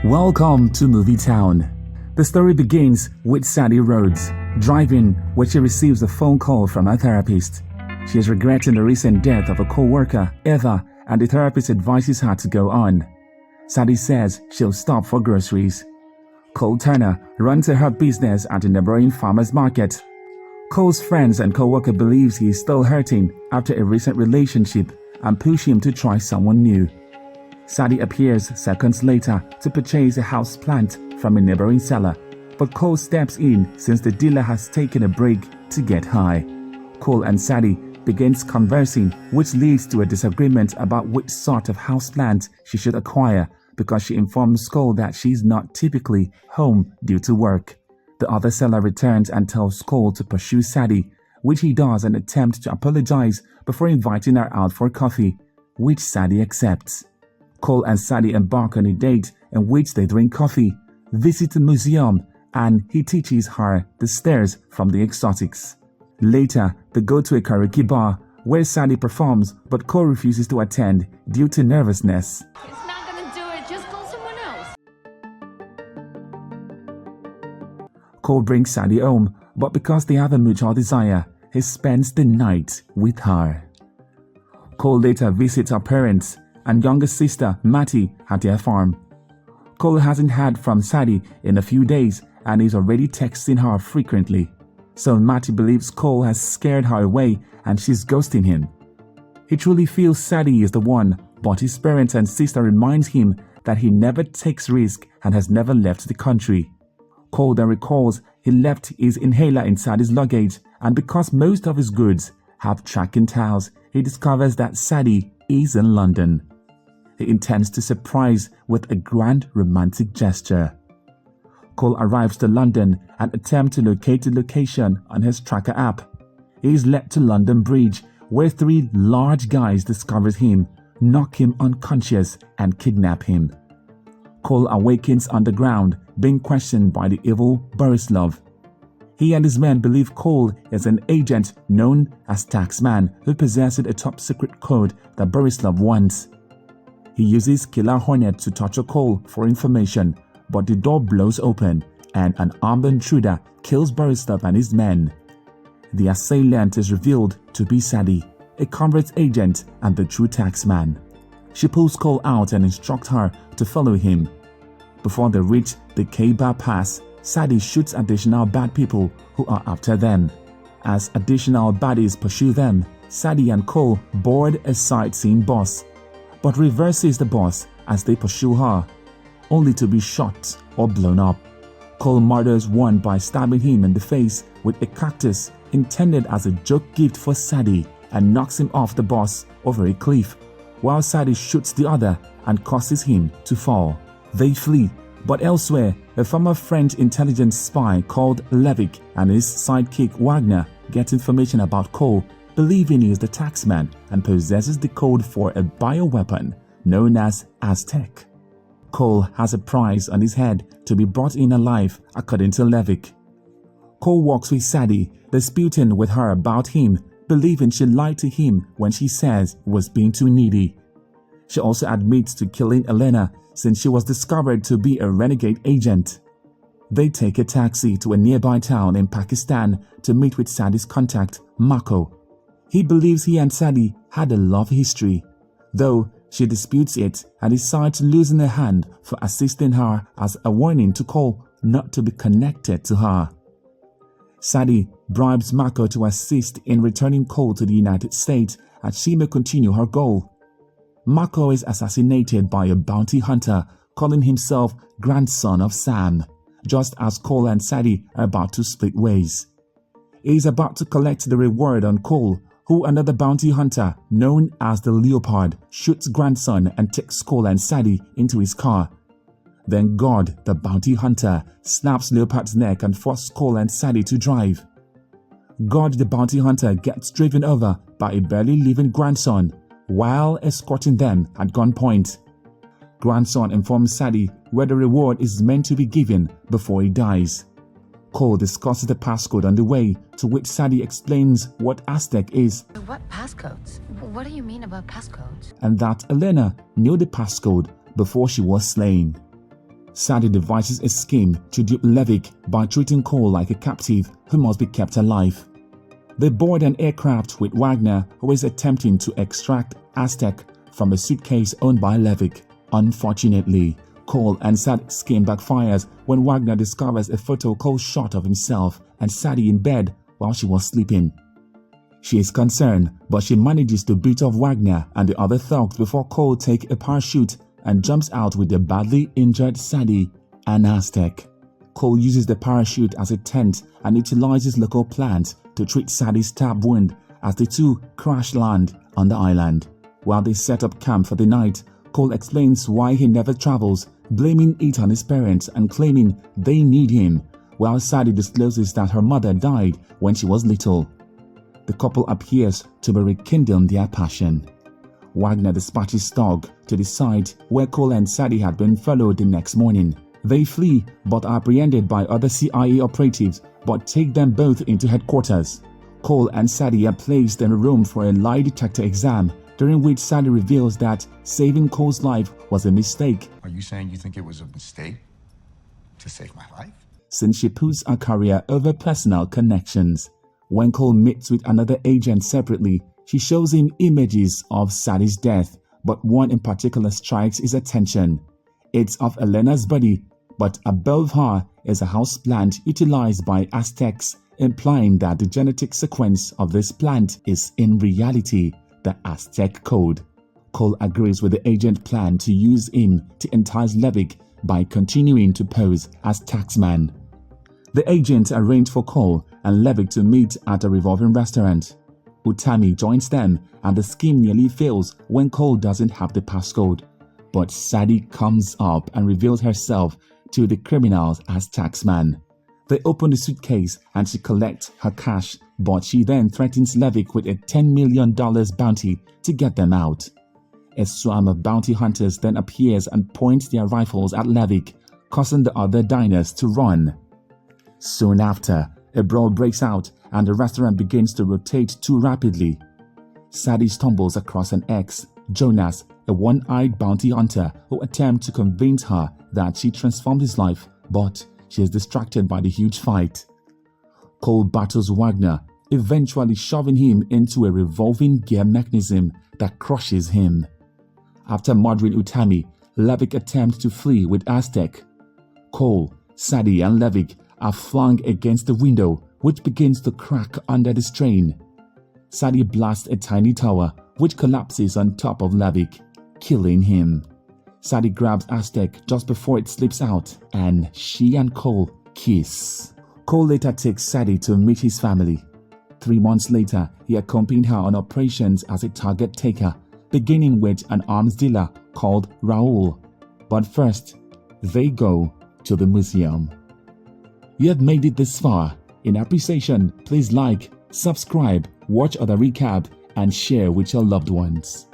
Welcome to Movie Town. The story begins with Sadie Rhodes driving when she receives a phone call from her therapist. She is regretting the recent death of a co-worker, Eva, and the therapist advises her to go on. Sadie says she'll stop for groceries. Cole Turner runs her business at a neighboring farmer's market. Cole's friends and co-worker believes he is still hurting after a recent relationship and push him to try someone new. Sadie appears seconds later to purchase a house plant from a neighboring seller, but Cole steps in since the dealer has taken a break to get high. Cole and Sadie begins conversing, which leads to a disagreement about which sort of house plant she should acquire because she informs Cole that she's not typically home due to work. The other seller returns and tells Cole to pursue Sadie, which he does and attempt to apologize before inviting her out for coffee, which Sadie accepts. Cole and Sadie embark on a date in which they drink coffee, visit a museum, and he teaches her the stairs from the exotics. Later, they go to a karaoke bar where Sadie performs, but Cole refuses to attend due to nervousness. It's not gonna do it, just call someone else. Cole brings Sadie home, but because they have a mutual desire, he spends the night with her. Cole later visits her parents and younger sister, Mattie, at their farm. Cole hasn't heard from Sadie in a few days and is already texting her frequently. So Mattie believes Cole has scared her away and she's ghosting him. He truly feels Sadie is the one, but his parents and sister reminds him that he never takes risks and has never left the country. Cole then recalls he left his inhaler in Sadie's luggage, and because most of his goods have tracking towels, he discovers that Sadie is in London. He intends to surprise with a grand romantic gesture. Cole arrives to London and attempts to locate the location on his tracker app. He is led to London Bridge, where three large guys discover him, knock him unconscious, and kidnap him. Cole awakens underground, being questioned by the evil Borislav. He and his men believe Cole is an agent known as Taxman who possesses a top-secret code that Borislav wants. He uses Killer Hornet to torture Cole for information, but the door blows open and an armed intruder kills Borislav and his men. The assailant is revealed to be Sadie, a Converse agent and the true Taxman. She pulls Cole out and instructs her to follow him. Before they reach the K-Bar Pass, Sadie shoots additional bad people who are after them. As additional baddies pursue them, Sadie and Cole board a sightseeing bus, but reverses the bus as they pursue her, only to be shot or blown up. Cole murders one by stabbing him in the face with a cactus intended as a joke gift for Sadie and knocks him off the bus over a cliff, while Sadie shoots the other and causes him to fall. They flee, but elsewhere, a former French intelligence spy called Levick and his sidekick Wagner get information about Cole, believing he is the Taxman and possesses the code for a bioweapon known as Aztec. Cole has a prize on his head to be brought in alive, according to Levick. Cole walks with Sadie, disputing with her about him, believing she lied to him when she says he was being too needy. She also admits to killing Elena since she was discovered to be a renegade agent. They take a taxi to a nearby town in Pakistan to meet with Sadie's contact, Marco. He believes he and Sadie had a love history, though she disputes it and decides losing her hand for assisting her as a warning to Cole not to be connected to her. Sadie bribes Marco to assist in returning Cole to the United States as she may continue her goal. Marco is assassinated by a bounty hunter calling himself grandson of Sam, just as Cole and Sadie are about to split ways. He is about to collect the reward on Cole, who another bounty hunter known as the Leopard shoots grandson and takes Cole and Sadie into his car. Then God, the bounty hunter, snaps Leopard's neck and forces Cole and Sadie to drive. God, the bounty hunter, gets driven over by a barely living grandson while escorting them at gunpoint. Grandson informs Sadie where the reward is meant to be given before he dies. Cole discusses the passcode on the way, to which Sadie explains what Aztec is. What passcodes? What do you mean about passcodes? And that Elena knew the passcode before she was slain. Sadie devises a scheme to dupe Levick by treating Cole like a captive who must be kept alive. They board an aircraft with Wagner, who is attempting to extract Aztec from a suitcase owned by Levick. Unfortunately, Cole and Sadie's scheme backfires when Wagner discovers a photo Cole shot of himself and Sadie in bed while she was sleeping. She is concerned, but she manages to beat off Wagner and the other thugs before Cole takes a parachute and jumps out with the badly injured Sadie and Aztec. Cole uses the parachute as a tent and utilizes local plants to treat Sadie's stab wound as the two crash land on the island. While they set up camp for the night, Cole explains why he never travels, blaming it on his parents and claiming they need him, while Sadie discloses that her mother died when she was little. The couple appears to be rekindling their passion. Wagner dispatches Stog to the site where Cole and Sadie had been followed the next morning. They flee but are apprehended by other CIA operatives but take them both into headquarters. Cole and Sadie are placed in a room for a lie detector exam, during which Sadie reveals that saving Cole's life was a mistake. Are you saying you think it was a mistake to save my life? Since she puts her career over personal connections. When Cole meets with another agent separately, she shows him images of Sadie's death, but one in particular strikes his attention. It's of Elena's body, but above her is a house plant utilized by Aztecs, implying that the genetic sequence of this plant is in reality the Aztec code. Cole agrees with the agent plan to use him to entice Levick by continuing to pose as taxman. The agent arranged for Cole and Levick to meet at a revolving restaurant. Utami joins them and the scheme nearly fails when Cole doesn't have the passcode. But Sadie comes up and reveals herself to the criminals as taxman. They open the suitcase and she collects her cash, but she then threatens Levick with a $10 million bounty to get them out. A swarm of bounty hunters then appears and points their rifles at Levick, causing the other diners to run. Soon after, a brawl breaks out and the restaurant begins to rotate too rapidly. Sadie stumbles across an ex, Jonas, a one-eyed bounty hunter who attempts to convince her that she transformed his life, but she is distracted by the huge fight. Cole battles Wagner, eventually shoving him into a revolving gear mechanism that crushes him. After murdering Utami, Levick attempts to flee with Aztec. Cole, Sadie and Levick are flung against the window, which begins to crack under the strain. Sadie blasts a tiny tower, which collapses on top of Levick, killing him. Sadie grabs Aztec just before it slips out, and she and Cole kiss. Cole later takes Sadie to meet his family. 3 months later, he accompanied her on operations as a target taker, beginning with an arms dealer called Raul. But first, they go to the museum. You have made it this far. In appreciation, please like, subscribe, watch other recap, and share with your loved ones.